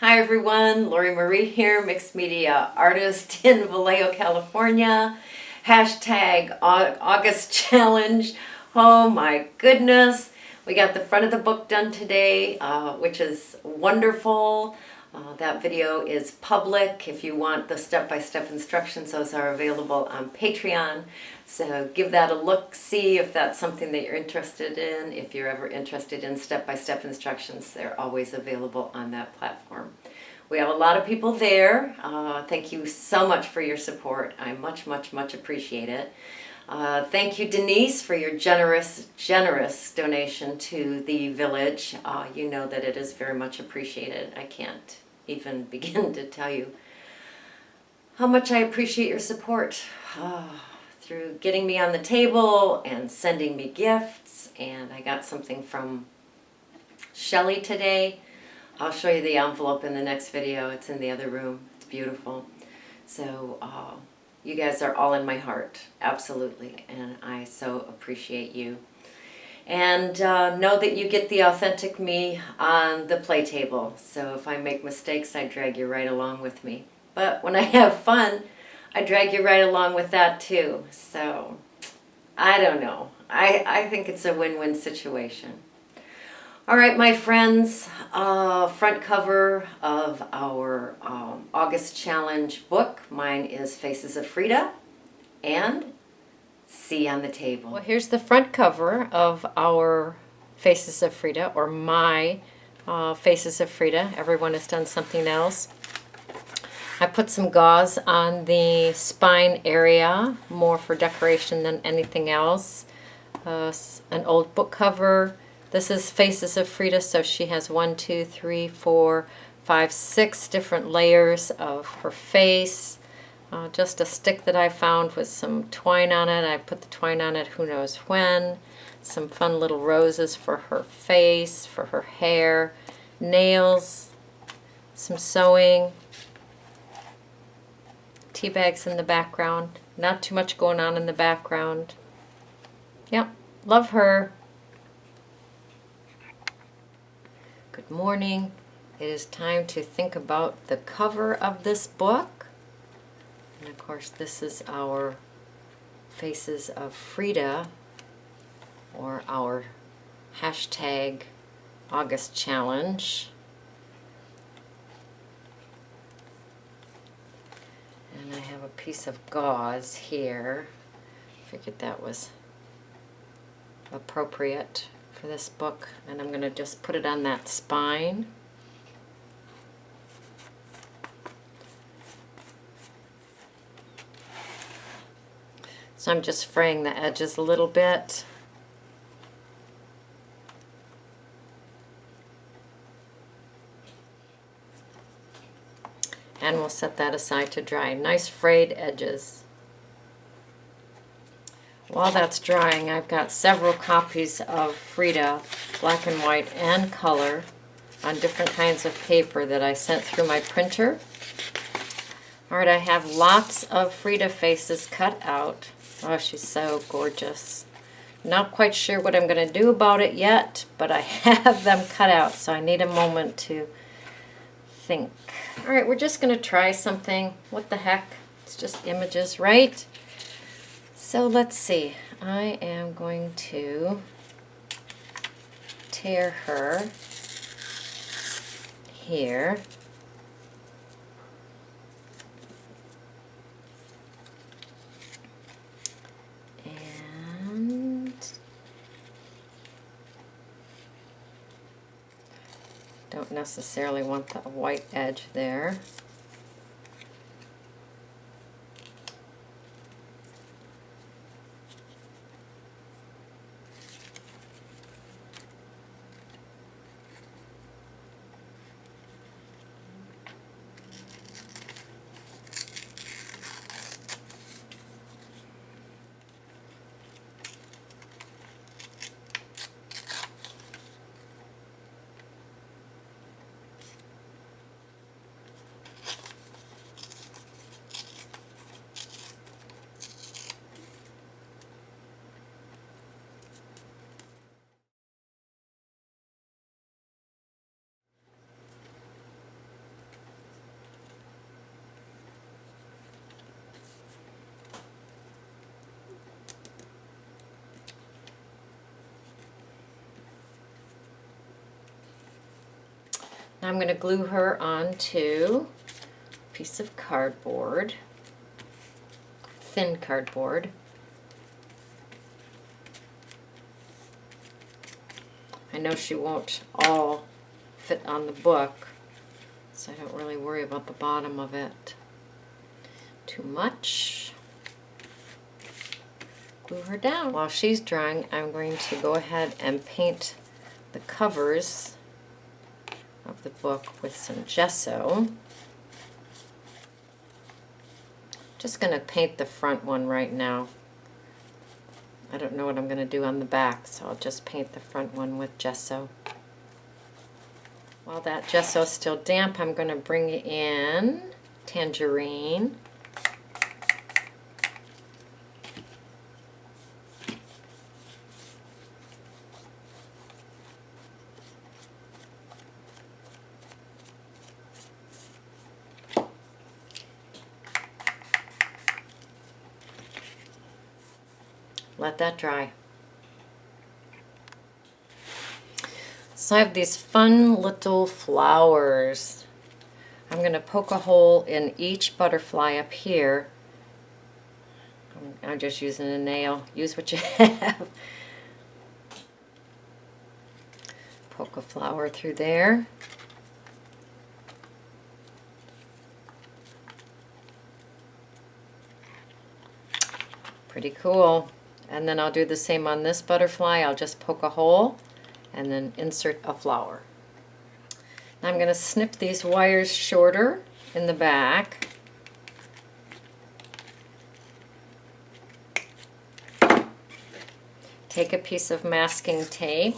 Hi everyone, Lori Marie here, mixed media artist in Vallejo, California. Hashtag August challenge. Oh my goodness. We got the front of the book done today, which is wonderful. That video is public. If you want the step-by-step instructions, those are available on Patreon. So give that a look, see if that's something that you're interested in. If you're ever interested in step-by-step instructions, they're always available on that platform. We have a lot of people there. Thank you so much for your support. I much appreciate it. Thank you, Denise, for your generous donation to the village. You know that it is very much appreciated. I can't even begin to tell you how much I appreciate your support through getting me on the table and sending me gifts. And I got something from Shelly today. I'll show you the envelope in the next video. It's in the other room. It's beautiful. So you guys are all in my heart, absolutely, and I so appreciate you. And know that you get the authentic me on the play table. So if I make mistakes, I drag you right along with me. But when I have fun, I drag you right along with that too. So I don't know. I think it's a win-win situation. All right, my friends, front cover of our August Challenge book. Mine is Faces of Frida and See on the Table. Well, here's the front cover of our Faces of Frida, or my Faces of Frida. Everyone has done something else. I put some gauze on the spine area, more for decoration than anything else. An old book cover. This is Faces of Frida, so she has 1, 2, 3, 4, 5, 6 different layers of her face. Just a stick that I found with some twine on it. I put the twine on it who knows when. Some fun little roses for her face, for her hair, nails, some sewing, tea bags in the background. Not too much going on in the background. Yep, love her. Good morning. It is time to think about the cover of this book. And of course, this is our Faces of Frida, or our hashtag August Challenge. And I have a piece of gauze here. Figured that was appropriate for this book, and I'm going to just put it on that spine. So I'm just fraying the edges a little bit. And we'll set that aside to dry. Nice frayed edges. While that's drying, I've got several copies of Frida, black and white and color, on different kinds of paper that I sent through my printer. All right, I have lots of Frida faces cut out. Oh, she's so gorgeous. Not quite sure what I'm going to do about it yet, but I have them cut out, so I need a moment to think. All right, we're just going to try something. What the heck? It's just images, right? So let's see. I am going to tear her here. And don't necessarily want the white edge there. Now I'm going to glue her onto a piece of cardboard, thin cardboard. I know she won't all fit on the book, so I don't really worry about the bottom of it too much. Glue her down. While she's drying, I'm going to go ahead and paint the covers of the book with some gesso. Just going to paint the front one right now. I don't know what I'm going to do on the back, so I'll just paint the front one with gesso. While that gesso's still damp, I'm going to bring in tangerine. Let that dry. So I have these fun little flowers. I'm going to poke a hole in each butterfly up here. I'm just using a nail. Use what you have. Poke a flower through there. Pretty cool. And then I'll do the same on this butterfly. I'll just poke a hole and then insert a flower. Now I'm going to snip these wires shorter in the back. Take a piece of masking tape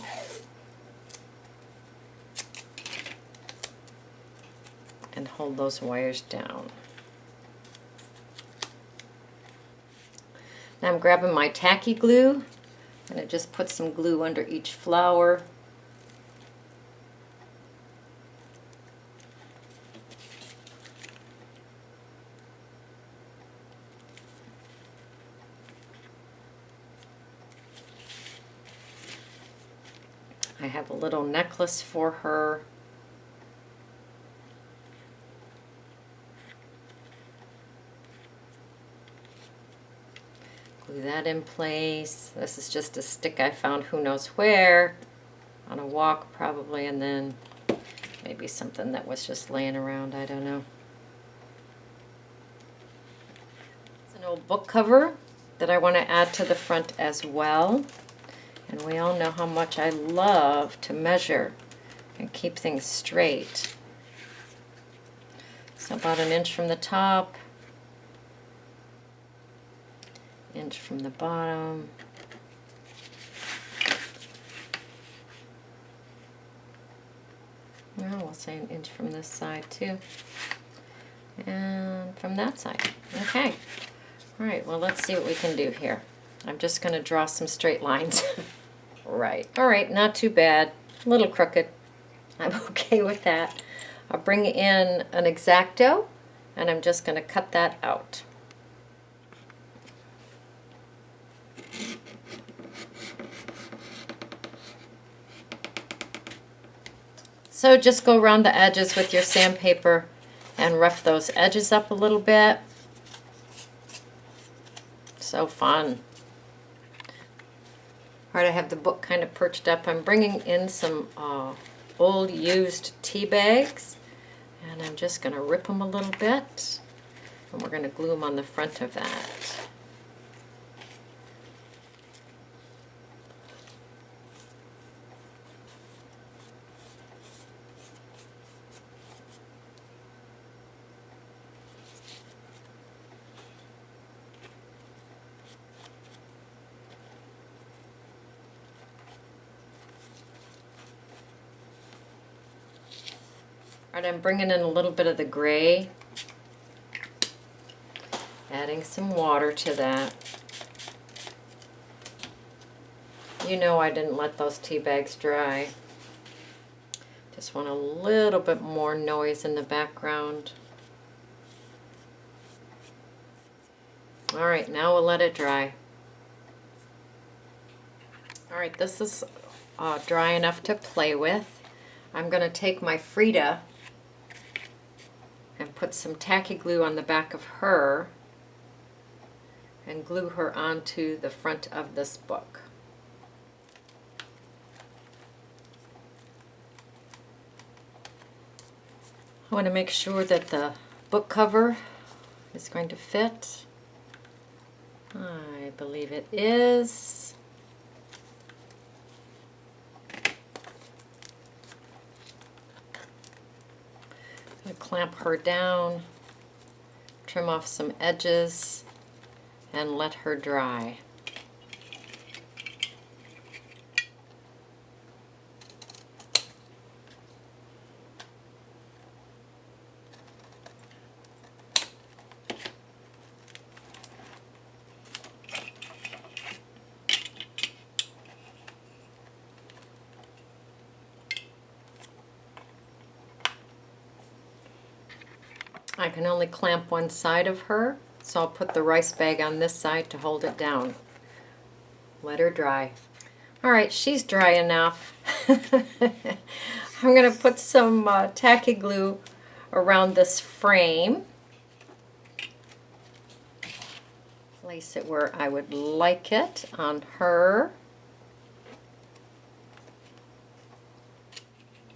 and hold those wires down. Now I'm grabbing my tacky glue and I just put some glue under each flower. I have a little necklace for her. Glue that in place. This is just a stick I found who knows where, on a walk probably, and then maybe something that was just laying around, I don't know. It's an old book cover that I want to add to the front as well. And we all know how much I love to measure and keep things straight. So about 1 inch from the top, inch from the bottom. Well, we'll say 1 inch from this side too. And from that side. Okay. All right, well, let's see what we can do here. I'm just going to draw some straight lines. Right. All right, not too bad. A little crooked. I'm okay with that. I'll bring in an X-Acto, and I'm just going to cut that out. So just go around the edges with your sandpaper and rough those edges up a little bit. So fun. All right, I have the book kind of perched up. I'm bringing in some old used tea bags, and I'm just going to rip them a little bit, and we're going to glue them on the front of that. All right, I'm bringing in a little bit of the gray, adding some water to that. You know I didn't let those tea bags dry. Just want a little bit more noise in the background. All right, now we'll let it dry. All right, this is dry enough to play with. I'm going to take my Frida and put some tacky glue on the back of her and glue her onto the front of this book. I want to make sure that the book cover is going to fit. I believe it is. I'm going to clamp her down, trim off some edges, and let her dry. I can only clamp one side of her, so I'll put the rice bag on this side to hold it down. Let her dry. All right, she's dry enough. I'm going to put some tacky glue around this frame. Place it where I would like it on her.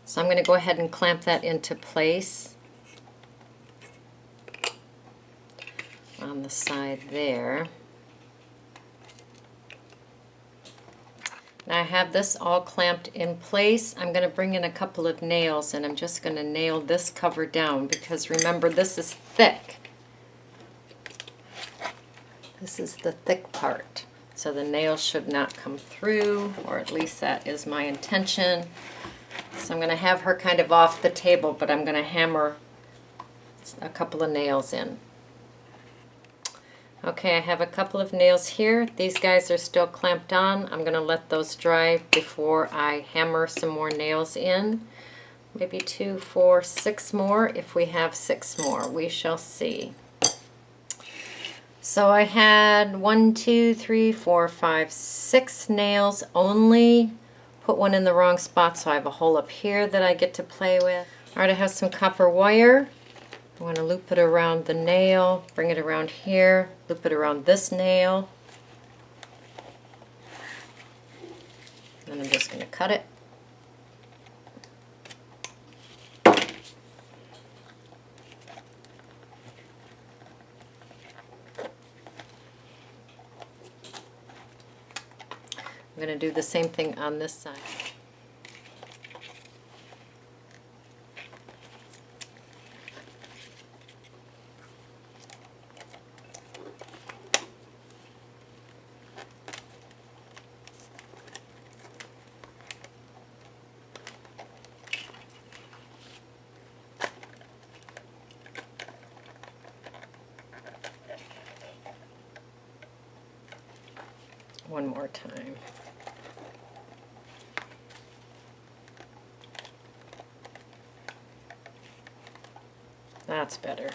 So I'm going to go ahead and clamp that into place on the side there. Now I have this all clamped in place. I'm going to bring in a couple of nails and I'm just going to nail this cover down because remember, this is thick. This is the thick part. So the nails should not come through, or at least that is my intention. So I'm going to have her kind of off the table, but I'm going to hammer a couple of nails in. Okay, I have a couple of nails here. These guys are still clamped on. I'm going to let those dry before I hammer some more nails in. Maybe 2, 4, 6 more if we have 6 more. We shall see. So I had 1, 2, 3, 4, 5, 6 nails only. Put one in the wrong spot, so I have a hole up here that I get to play with. All right, I have some copper wire. I want to loop it around the nail, bring it around here, loop it around this nail. And I'm just going to cut it. I'm going to do the same thing on this side. One more time. That's better.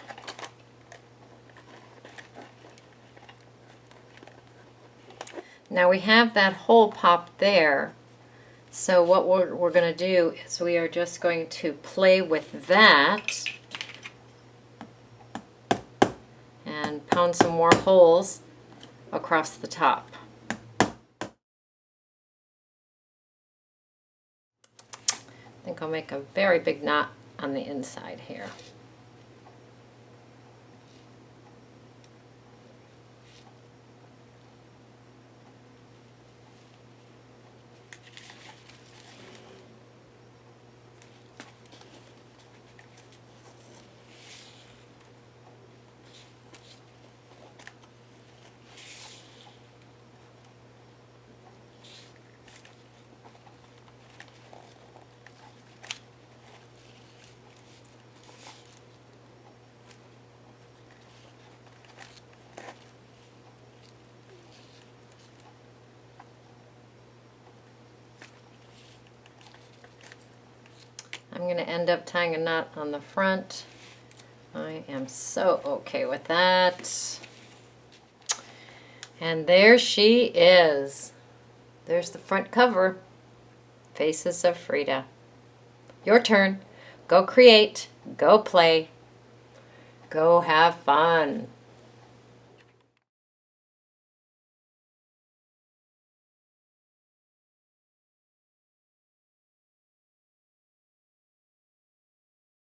Now we have that hole popped there. So what we're going to do is we are just going to play with that and pound some more holes across the top. I think I'll make a very big knot on the inside here. I'm going to end up tying a knot on the front. I am so okay with that. And there she is. There's the front cover. Faces of Frida. Your turn. Go create. Go play. Go have fun.